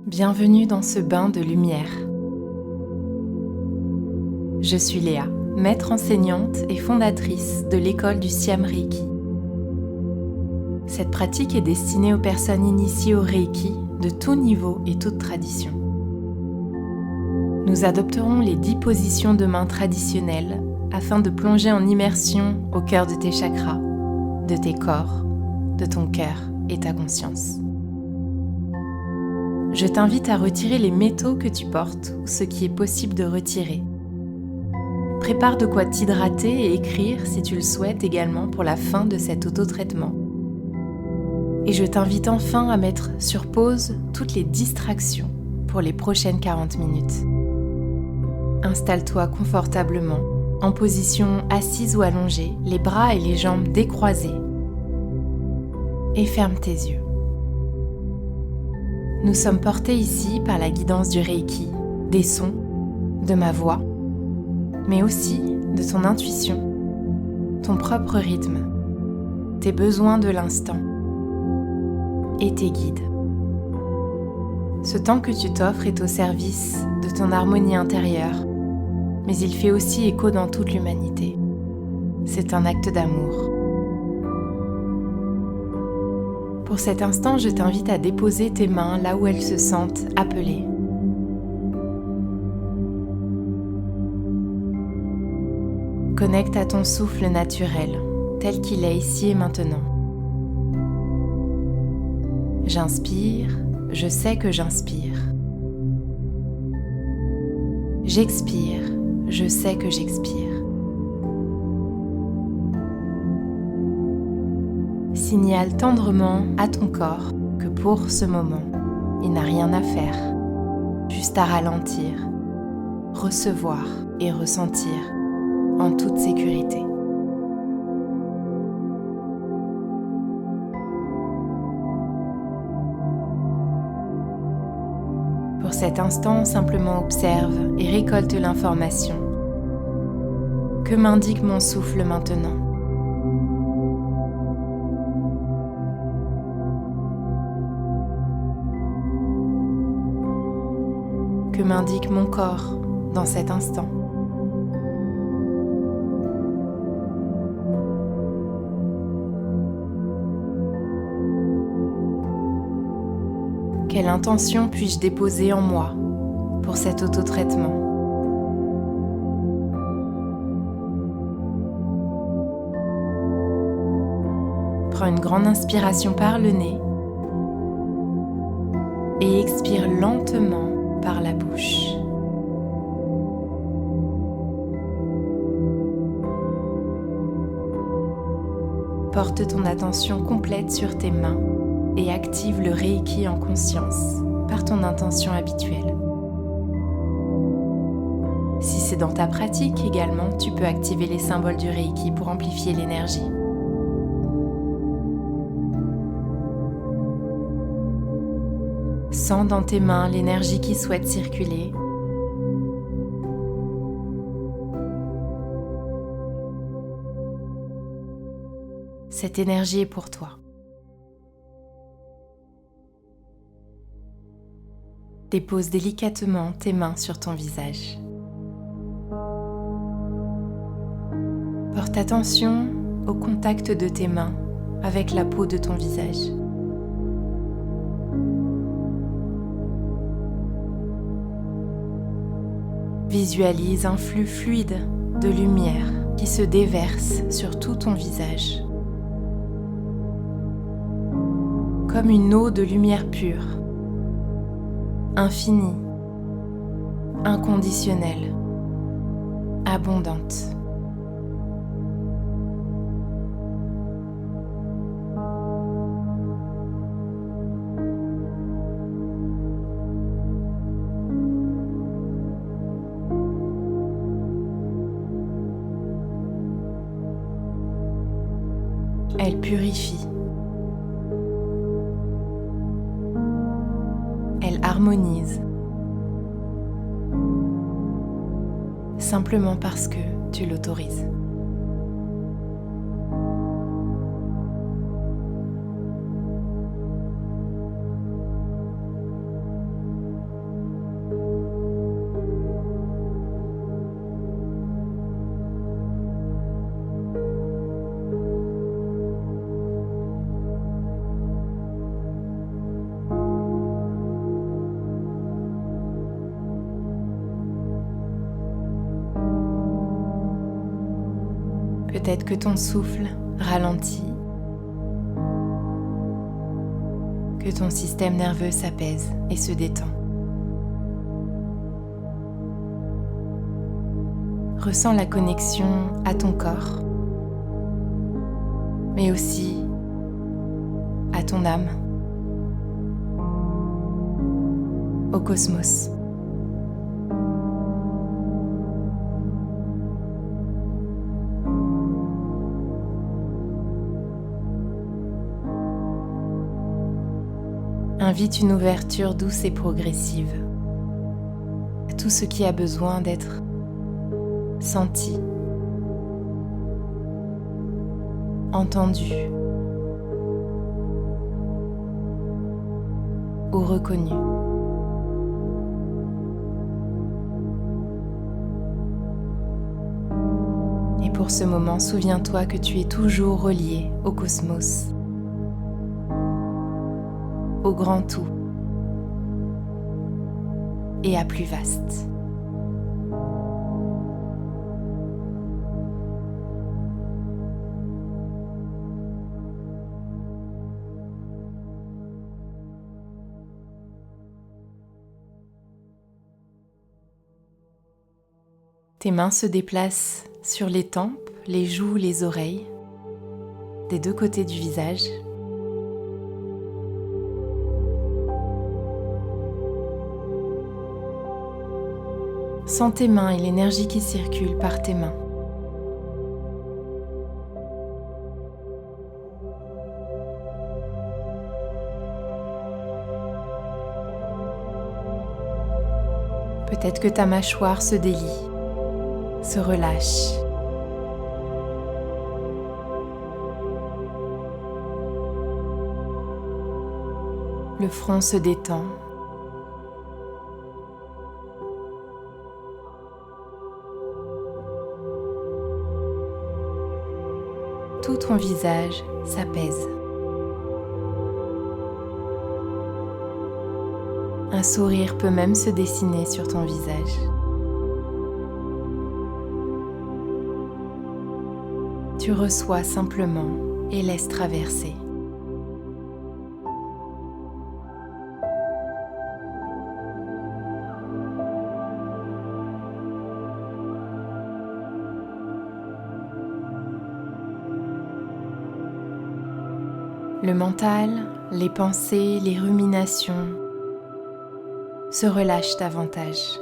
Bienvenue dans ce bain de lumière. Je suis Léa, maître enseignante et fondatrice de l'école du Siam Reiki. Cette pratique est destinée aux personnes initiées au Reiki de tout niveau et toute tradition. Nous adopterons les 10 positions de main traditionnelles afin de plonger en immersion au cœur de tes chakras, de tes corps, de ton cœur et ta conscience. Je t'invite à retirer les métaux que tu portes ou ce qui est possible de retirer. Prépare de quoi t'hydrater et écrire si tu le souhaites également pour la fin de cet auto-traitement. Et je t'invite enfin à mettre sur pause toutes les distractions pour les prochaines 40 minutes. Installe-toi confortablement, en position assise ou allongée, les bras et les jambes décroisés. Et ferme tes yeux. Nous sommes portés ici par la guidance du Reiki, des sons, de ma voix, mais aussi de ton intuition, ton propre rythme, tes besoins de l'instant et tes guides. Ce temps que tu t'offres est au service de ton harmonie intérieure, mais il fait aussi écho dans toute l'humanité. C'est un acte d'amour. Pour cet instant, je t'invite à déposer tes mains là où elles se sentent appelées. Connecte à ton souffle naturel, tel qu'il est ici et maintenant. J'inspire, je sais que j'inspire. J'expire, je sais que j'expire. Signale tendrement à ton corps que pour ce moment, il n'a rien à faire, juste à ralentir, recevoir et ressentir en toute sécurité. Pour cet instant, simplement observe et récolte l'information. Que m'indique mon souffle maintenant ? Que m'indique mon corps dans cet instant ? Quelle intention puis-je déposer en moi pour cet auto-traitement ? Prends une grande inspiration par le nez et expire lentement par la bouche. Porte ton attention complète sur tes mains et active le Reiki en conscience par ton intention habituelle. Si c'est dans ta pratique également, tu peux activer les symboles du Reiki pour amplifier l'énergie. Sens dans tes mains l'énergie qui souhaite circuler. Cette énergie est pour toi. Dépose délicatement tes mains sur ton visage. Porte attention au contact de tes mains avec la peau de ton visage. Visualise un flux fluide de lumière qui se déverse sur tout ton visage. Comme une eau de lumière pure, infinie, inconditionnelle, abondante. Elle purifie. Elle harmonise. Simplement parce que tu l'autorises. Peut-être que ton souffle ralentit, que ton système nerveux s'apaise et se détend. Ressens la connexion à ton corps, mais aussi à ton âme, au cosmos. Invite une ouverture douce et progressive à tout ce qui a besoin d'être senti, entendu ou reconnu. Et pour ce moment, souviens-toi que tu es toujours relié au cosmos, au grand tout et à plus vaste. Tes mains se déplacent sur les tempes, les joues, les oreilles, des deux côtés du visage. Sens tes mains et l'énergie qui circule par tes mains. Peut-être que ta mâchoire se délie, se relâche. Le front se détend. Tout ton visage s'apaise. Un sourire peut même se dessiner sur ton visage. Tu reçois simplement et laisse traverser. Le mental, les pensées, les ruminations se relâchent davantage.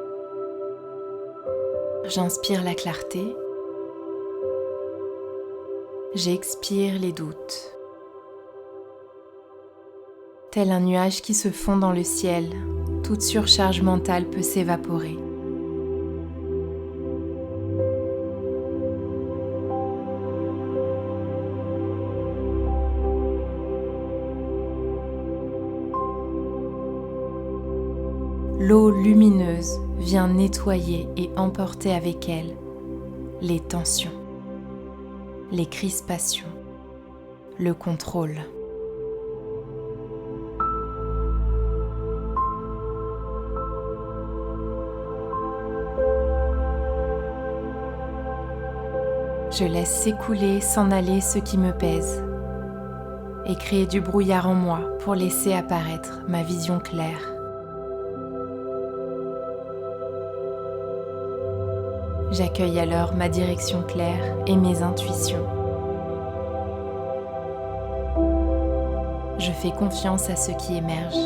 J'inspire la clarté. J'expire les doutes. Tel un nuage qui se fond dans le ciel, toute surcharge mentale peut s'évaporer. L'eau lumineuse vient nettoyer et emporter avec elle les tensions, les crispations, le contrôle. Je laisse s'écouler, s'en aller ce qui me pèse et créer du brouillard en moi pour laisser apparaître ma vision claire. J'accueille alors ma direction claire et mes intuitions. Je fais confiance à ce qui émerge.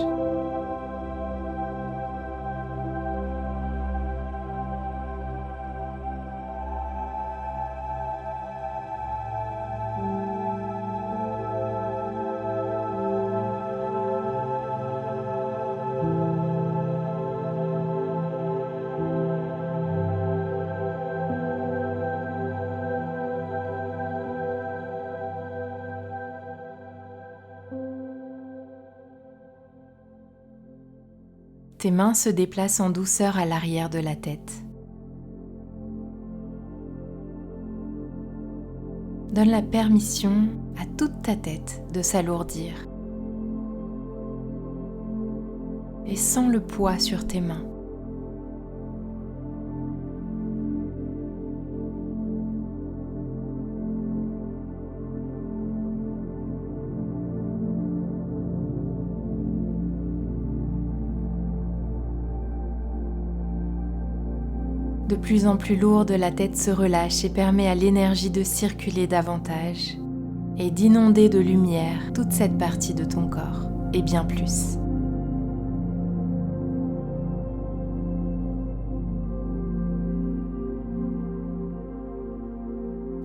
Tes mains se déplacent en douceur à l'arrière de la tête. Donne la permission à toute ta tête de s'alourdir. Et sens le poids sur tes mains. De plus en plus lourde, la tête se relâche et permet à l'énergie de circuler davantage et d'inonder de lumière toute cette partie de ton corps et bien plus.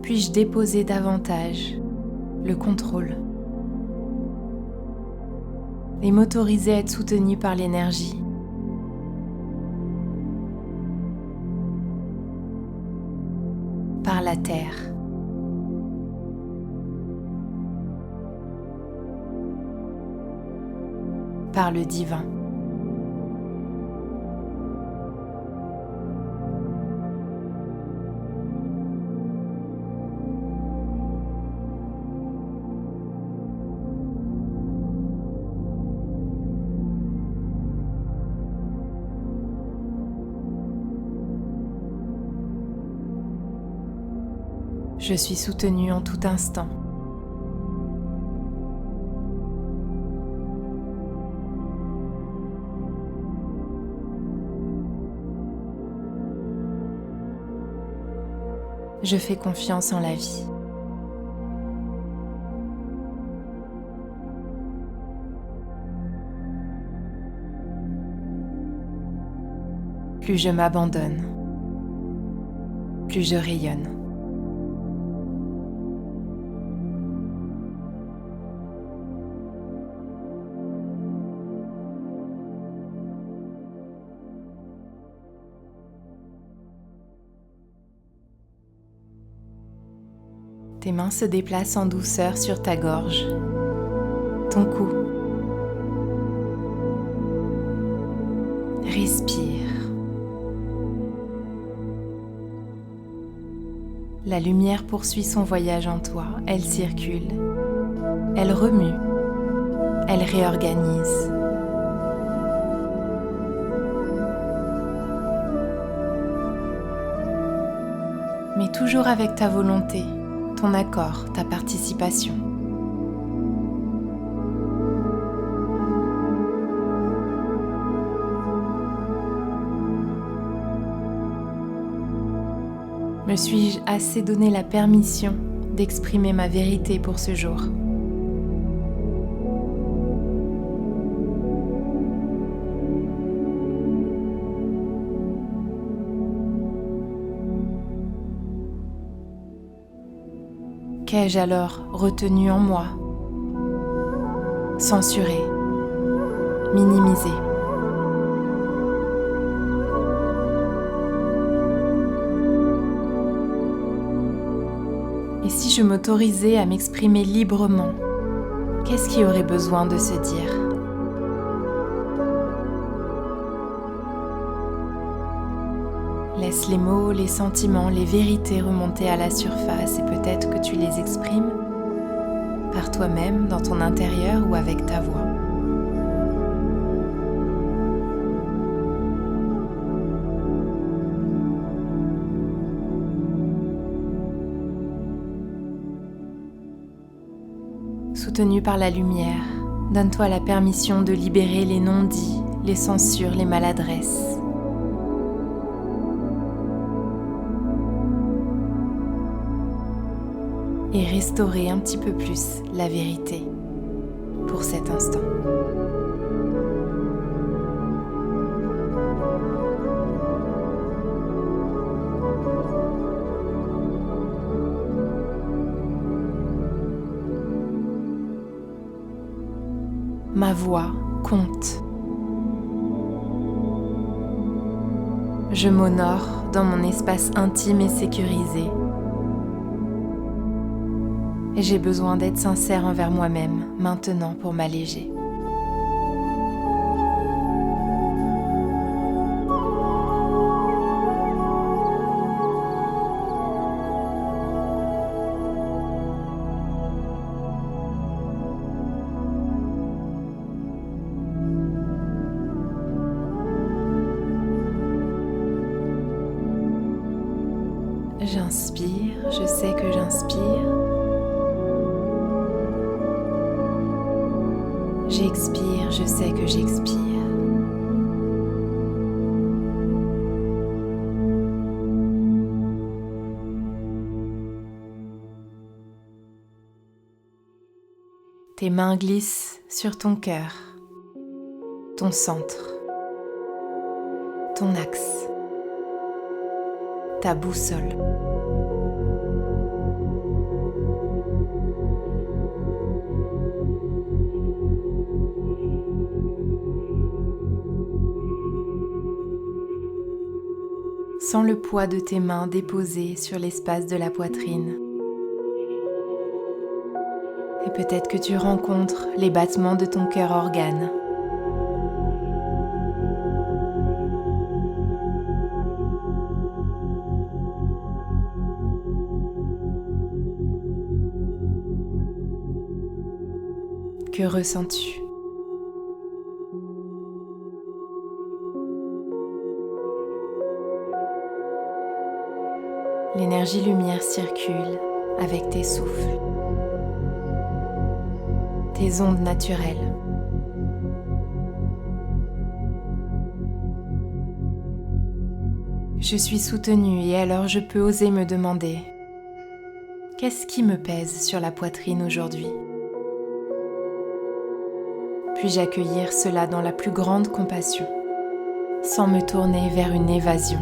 Puis-je déposer davantage le contrôle et m'autoriser à être soutenu par l'énergie? Par la terre. Par le divin. Je suis soutenu en tout instant. Je fais confiance en la vie. Plus je m'abandonne, plus je rayonne. Tes mains se déplacent en douceur sur ta gorge, ton cou. Respire. La lumière poursuit son voyage en toi, elle circule, elle remue, elle réorganise. Mais toujours avec ta volonté, ton accord, ta participation. Me suis-je assez donné la permission d'exprimer ma vérité pour ce jour ? Qu'ai-je alors retenu en moi, censuré, minimisé ? Et si je m'autorisais à m'exprimer librement, qu'est-ce qui aurait besoin de se dire ? Laisse les mots, les sentiments, les vérités remonter à la surface et peut-être que tu les exprimes par toi-même, dans ton intérieur ou avec ta voix. Soutenu par la lumière, donne-toi la permission de libérer les non-dits, les censures, les maladresses. Et restaurer un petit peu plus la vérité pour cet instant. Ma voix compte. Je m'honore dans mon espace intime et sécurisé. Et j'ai besoin d'être sincère envers moi-même maintenant pour m'alléger. J'inspire, je sais que j'inspire. J'expire, je sais que j'expire. Tes mains glissent sur ton cœur, ton centre, ton axe, ta boussole. Sens le poids de tes mains déposées sur l'espace de la poitrine. Et peut-être que tu rencontres les battements de ton cœur organe. Que ressens-tu ? L'énergie lumière circule avec tes souffles, tes ondes naturelles. Je suis soutenue et alors je peux oser me demander « Qu'est-ce qui me pèse sur la poitrine aujourd'hui ?» Puis-je accueillir cela dans la plus grande compassion, sans me tourner vers une évasion.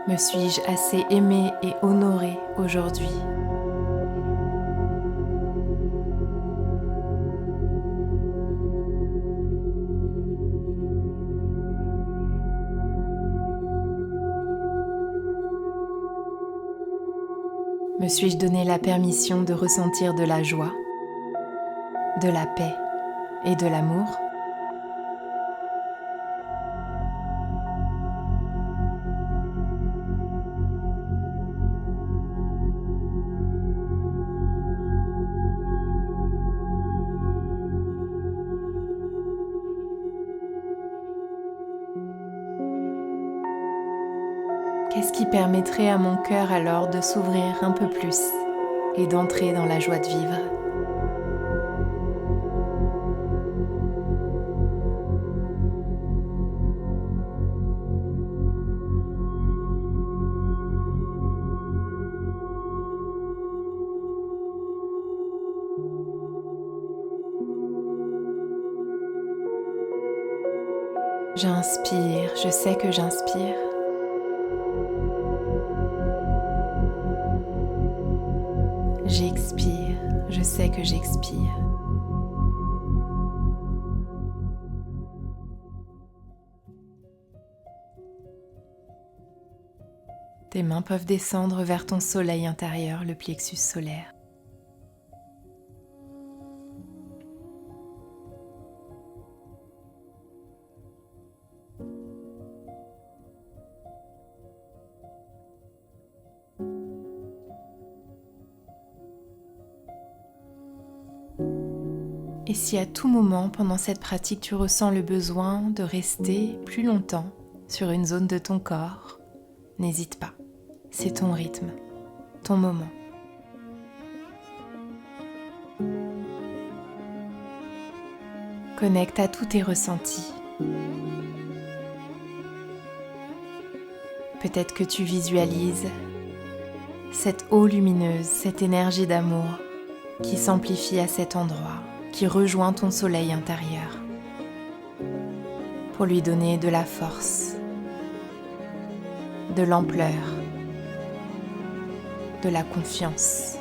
Me suis-je assez aimée et honorée aujourd'hui ? Me suis-je donné la permission de ressentir de la joie, de la paix et de l'amour ? Qu'est-ce qui permettrait à mon cœur alors de s'ouvrir un peu plus et d'entrer dans la joie de vivre ? J'inspire, je sais que j'inspire. J'expire, je sais que j'expire. Tes mains peuvent descendre vers ton soleil intérieur, le plexus solaire. Et si à tout moment pendant cette pratique tu ressens le besoin de rester plus longtemps sur une zone de ton corps, n'hésite pas, c'est ton rythme, ton moment. Connecte à tous tes ressentis. Peut-être que tu visualises cette eau lumineuse, cette énergie d'amour qui s'amplifie à cet endroit, qui rejoint ton soleil intérieur pour lui donner de la force, de l'ampleur, de la confiance.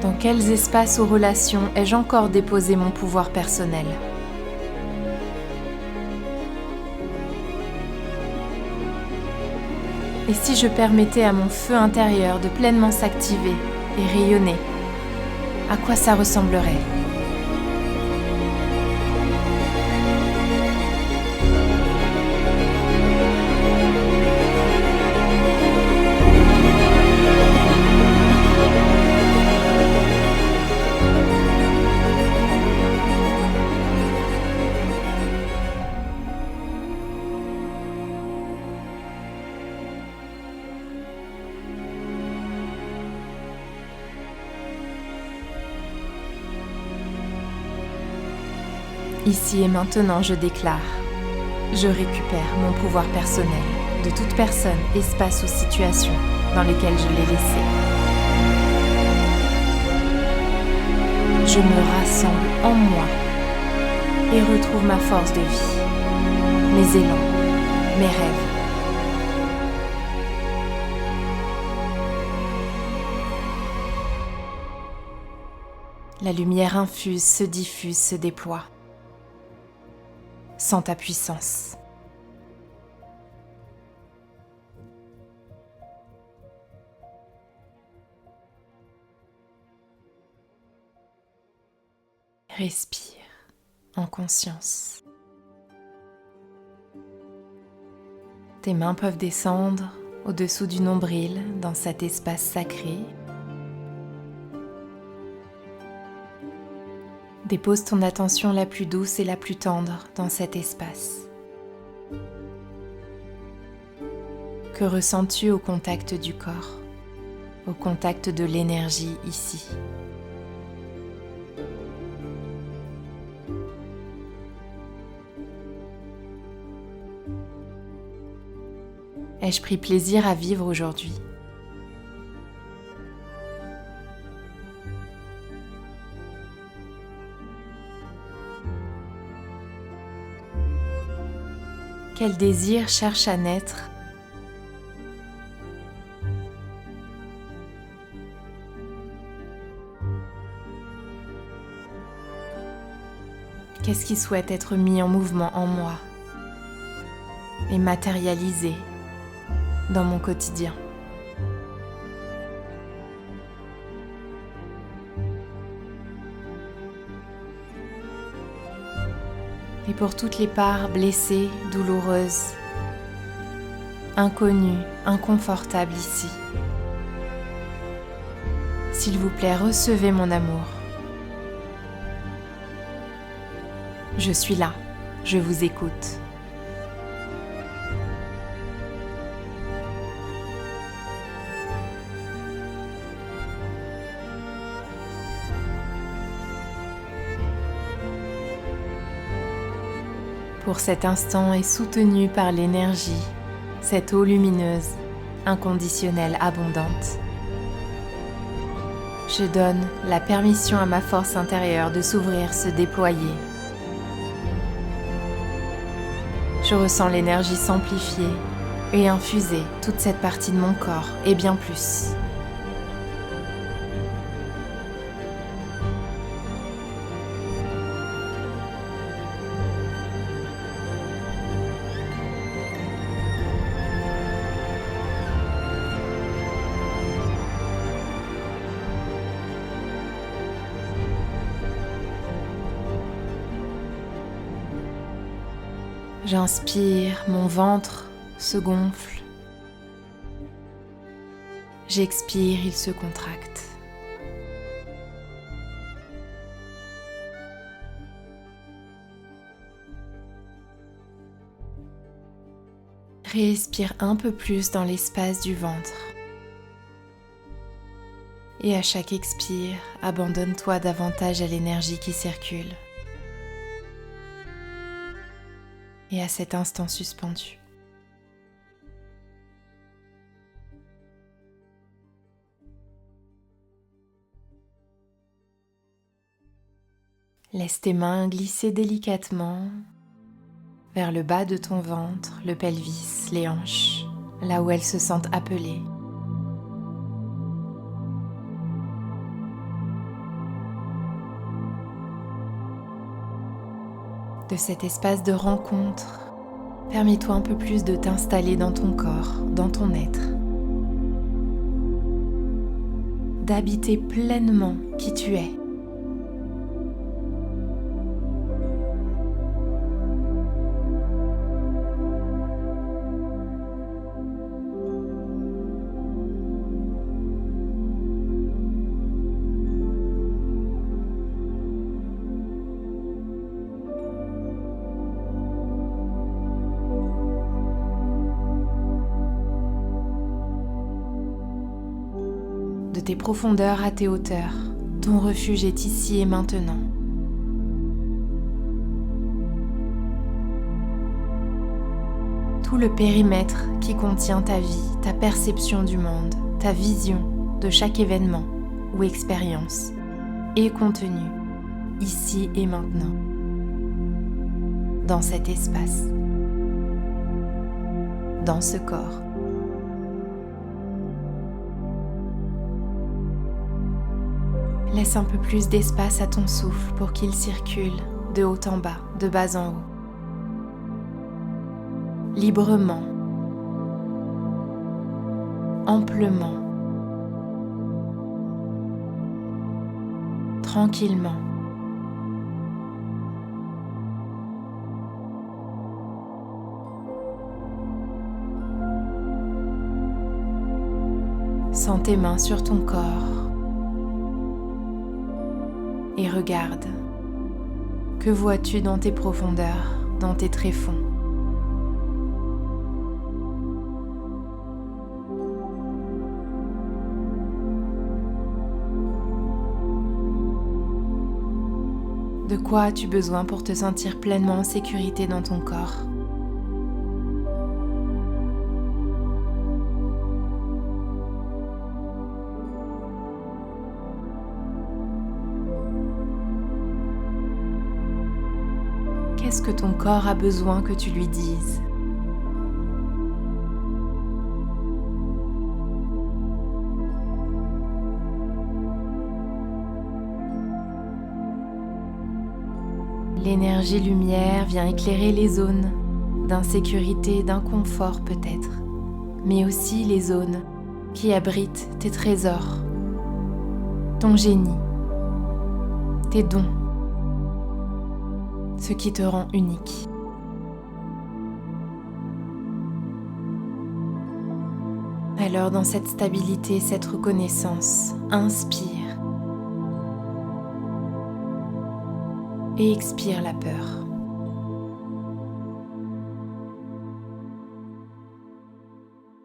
Dans quels espaces ou relations ai-je encore déposé mon pouvoir personnel ? Et si je permettais à mon feu intérieur de pleinement s'activer et rayonner, à quoi ça ressemblerait ? Ici et maintenant, je déclare, je récupère mon pouvoir personnel de toute personne, espace ou situation dans lesquelles je l'ai laissé. Je me rassemble en moi et retrouve ma force de vie, mes élans, mes rêves. La lumière infuse, se diffuse, se déploie. Sens ta puissance. Respire en conscience. Tes mains peuvent descendre au-dessous du nombril dans cet espace sacré. Dépose ton attention la plus douce et la plus tendre dans cet espace. Que ressens-tu au contact du corps, au contact de l'énergie ici ? Ai-je pris plaisir à vivre aujourd'hui ? Quel désir cherche à naître ? Qu'est-ce qui souhaite être mis en mouvement en moi et matérialisé dans mon quotidien ? Et pour toutes les parts blessées, douloureuses, inconnues, inconfortables ici, s'il vous plaît, recevez mon amour. Je suis là, je vous écoute. Pour cet instant est soutenu par l'énergie, cette eau lumineuse, inconditionnelle, abondante. Je donne la permission à ma force intérieure de s'ouvrir, se déployer. Je ressens l'énergie s'amplifier et infuser toute cette partie de mon corps et bien plus. J'inspire, mon ventre se gonfle. J'expire, il se contracte. Respire un peu plus dans l'espace du ventre. Et à chaque expire, abandonne-toi davantage à l'énergie qui circule. Et à cet instant suspendu. Laisse tes mains glisser délicatement vers le bas de ton ventre, le pelvis, les hanches, là où elles se sentent appelées. De cet espace de rencontre, permets-toi un peu plus de t'installer dans ton corps, dans ton être. D'habiter pleinement qui tu es. De tes profondeurs à tes hauteurs, ton refuge est ici et maintenant. tout le périmètre qui contient ta vie, ta perception du monde, ta vision de chaque événement ou expérience est contenu ici et maintenant, dans cet espace, dans ce corps. Laisse un peu plus d'espace à ton souffle pour qu'il circule de haut en bas, de bas en haut. Librement, amplement, tranquillement. Sens tes mains sur ton corps et regarde. Que vois-tu dans tes profondeurs, dans tes tréfonds ? De quoi as-tu besoin pour te sentir pleinement en sécurité dans ton corps ? Qu'est-ce que ton corps a besoin que tu lui dises ? L'énergie lumière vient éclairer les zones d'insécurité, d'inconfort peut-être, mais aussi les zones qui abritent tes trésors, ton génie, tes dons, ce qui te rend unique. Alors dans cette stabilité, cette reconnaissance, inspire et expire la peur.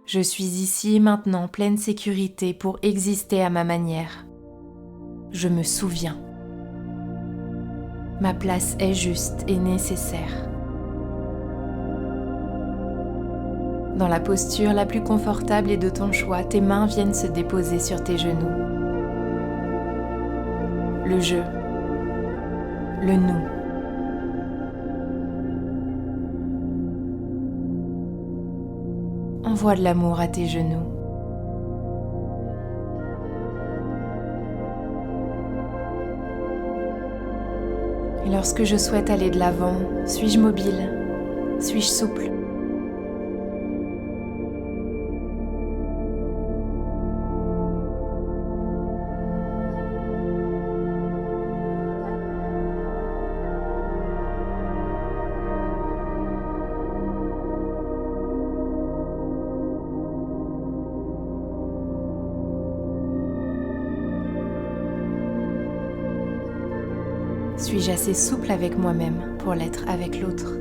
Je suis ici et maintenant pleine sécurité pour exister à ma manière. Je me souviens. Ma place est juste et nécessaire. Dans la posture la plus confortable et de ton choix, tes mains viennent se déposer sur tes genoux. Le je, le nous. Envoie de l'amour à tes genoux. Et lorsque je souhaite aller de l'avant, suis-je mobile? Suis-je souple? Suis-je assez souple avec moi-même pour l'être avec l'autre ?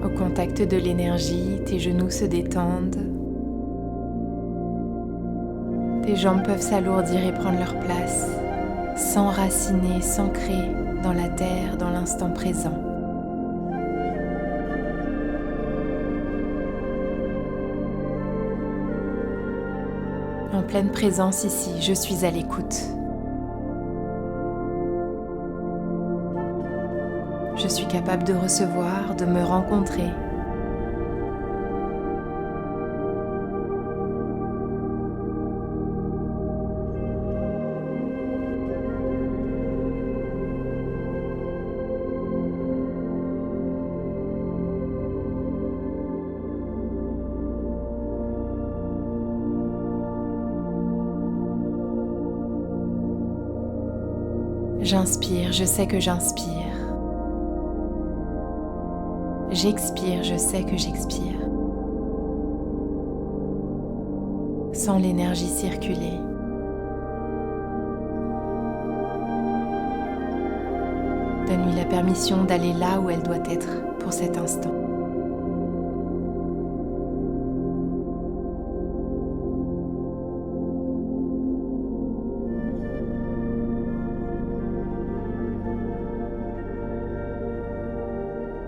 Au contact de l'énergie, tes genoux se détendent. Tes jambes peuvent s'alourdir et prendre leur place, s'enraciner, s'ancrer dans la terre, dans l'instant présent. En pleine présence ici, je suis à l'écoute. Je suis capable de recevoir, de me rencontrer. J'inspire, je sais que j'inspire. J'expire, je sais que j'expire. Sens l'énergie circuler. Donne-lui la permission d'aller là où elle doit être pour cet instant.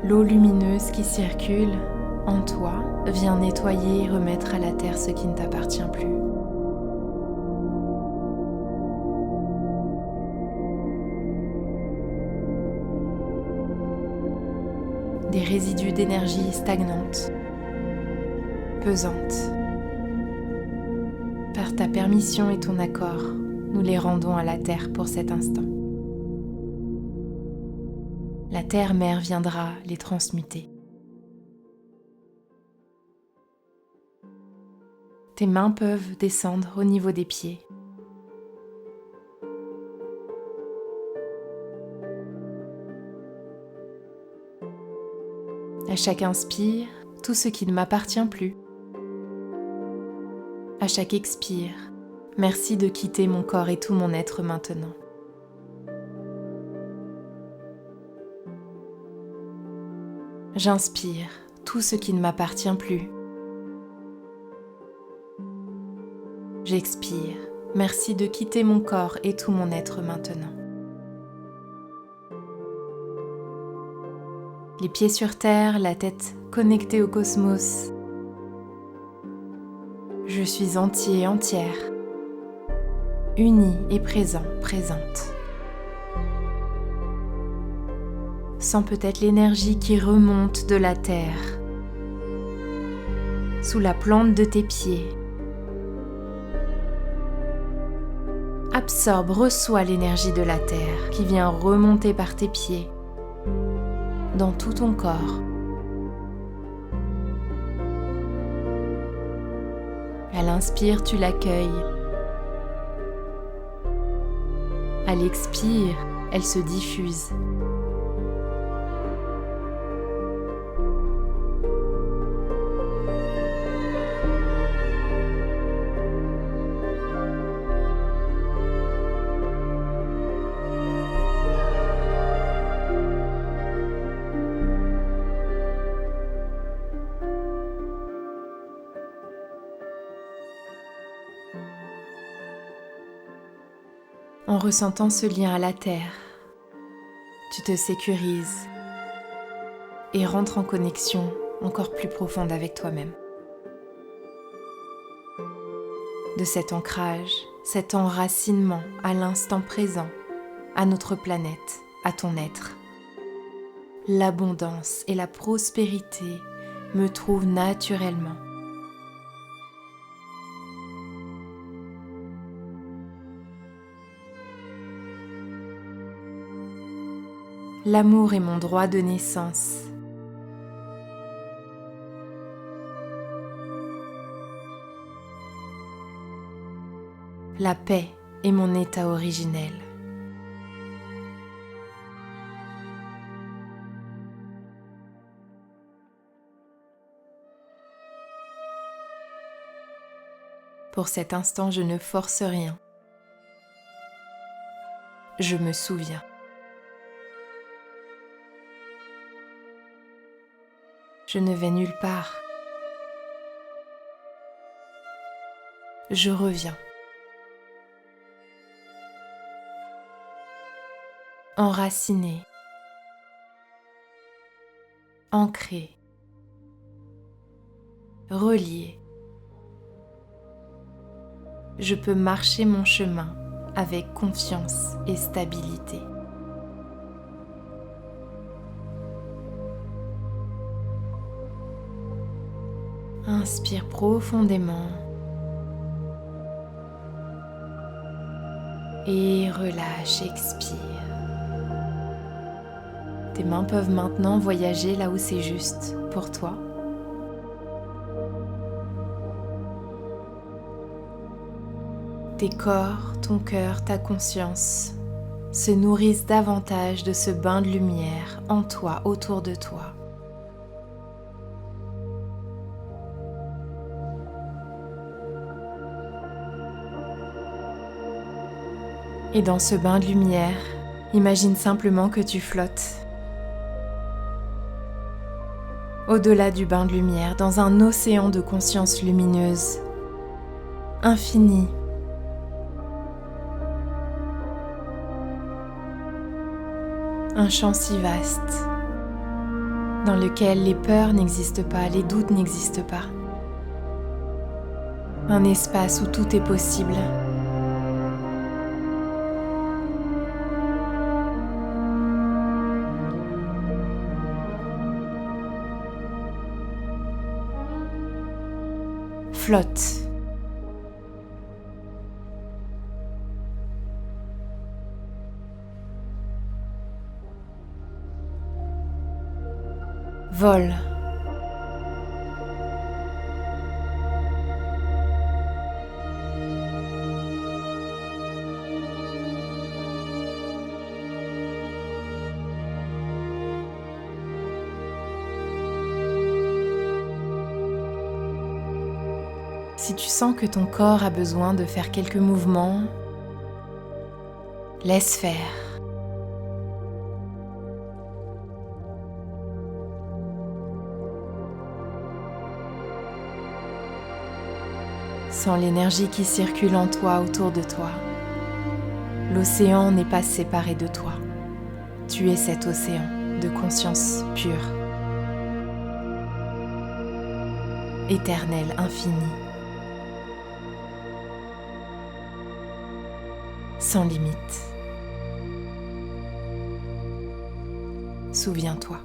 L'eau lumineuse qui circule en toi vient nettoyer et remettre à la terre ce qui ne t'appartient plus. Des résidus d'énergie stagnante, pesante. Par ta permission et ton accord, nous les rendons à la terre pour cet instant. La terre-mère viendra les transmuter. Tes mains peuvent descendre au niveau des pieds. À chaque inspire, tout ce qui ne m'appartient plus. À chaque expire, merci de quitter mon corps et tout mon être maintenant. J'inspire tout ce qui ne m'appartient plus. J'expire, merci de quitter mon corps et tout mon être maintenant. Les pieds sur terre, la tête connectée au cosmos. Je suis entier, entière, uni et présent, présente. Sens peut-être l'énergie qui remonte de la terre, sous la plante de tes pieds. Absorbe, reçois l'énergie de la terre qui vient remonter par tes pieds, dans tout ton corps. À l'inspire, tu l'accueilles. À l'expire, elle se diffuse. En ressentant ce lien à la terre, tu te sécurises et rentres en connexion encore plus profonde avec toi-même. De cet ancrage, cet enracinement à l'instant présent, à notre planète, à ton être, l'abondance et la prospérité me trouvent naturellement. L'amour est mon droit de naissance. La paix est mon état originel. Pour cet instant, je ne force rien. Je me souviens. Je ne vais nulle part. Je reviens. Enraciné, ancré, relié. Je peux marcher mon chemin avec confiance et stabilité. Inspire profondément et relâche, expire. Tes mains peuvent maintenant voyager là où c'est juste pour toi. Tes corps, ton cœur, ta conscience se nourrissent davantage de ce bain de lumière en toi, autour de toi. Et dans ce bain de lumière, Imagine simplement que tu flottes au-delà du bain de lumière, dans un océan de conscience lumineuse, infini. Un champ si vaste, dans lequel les peurs n'existent pas, les doutes n'existent pas. Un espace où tout est possible. Flotte. Vole. Si tu sens que ton corps a besoin de faire quelques mouvements, laisse faire. Sens l'énergie qui circule en toi, autour de toi. L'océan n'est pas séparé de toi. Tu es cet océan de conscience pure, éternelle, infinie, sans limite. Souviens-toi.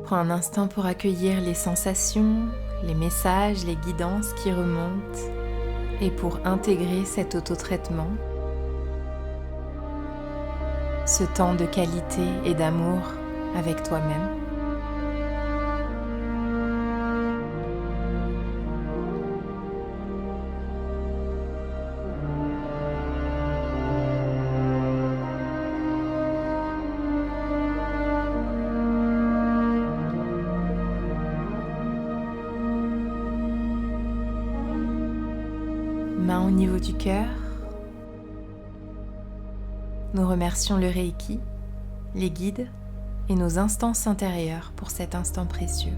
Prends un instant pour accueillir les sensations, les messages, les guidances qui remontent et pour intégrer cet autotraitement, ce temps de qualité et d'amour avec toi-même. Main au niveau du cœur. Nous remercions le Reiki, les guides et nos instances intérieures pour cet instant précieux.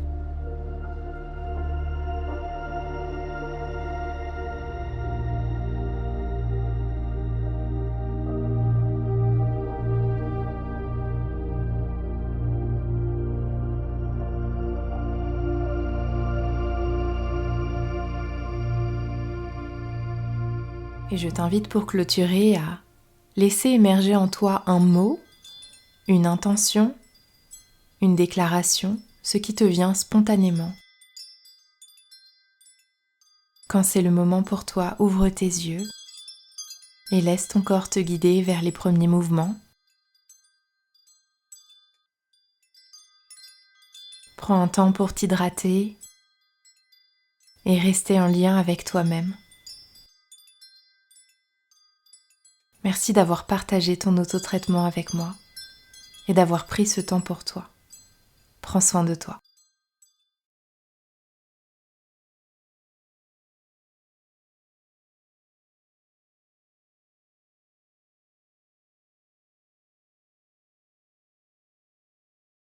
Et je t'invite pour clôturer à laisser émerger en toi un mot, une intention, une déclaration, ce qui te vient spontanément. Quand c'est le moment pour toi, ouvre tes yeux et laisse ton corps te guider vers les premiers mouvements. Prends un temps pour t'hydrater et rester en lien avec toi-même. Merci d'avoir partagé ton autotraitement avec moi et d'avoir pris ce temps pour toi. Prends soin de toi.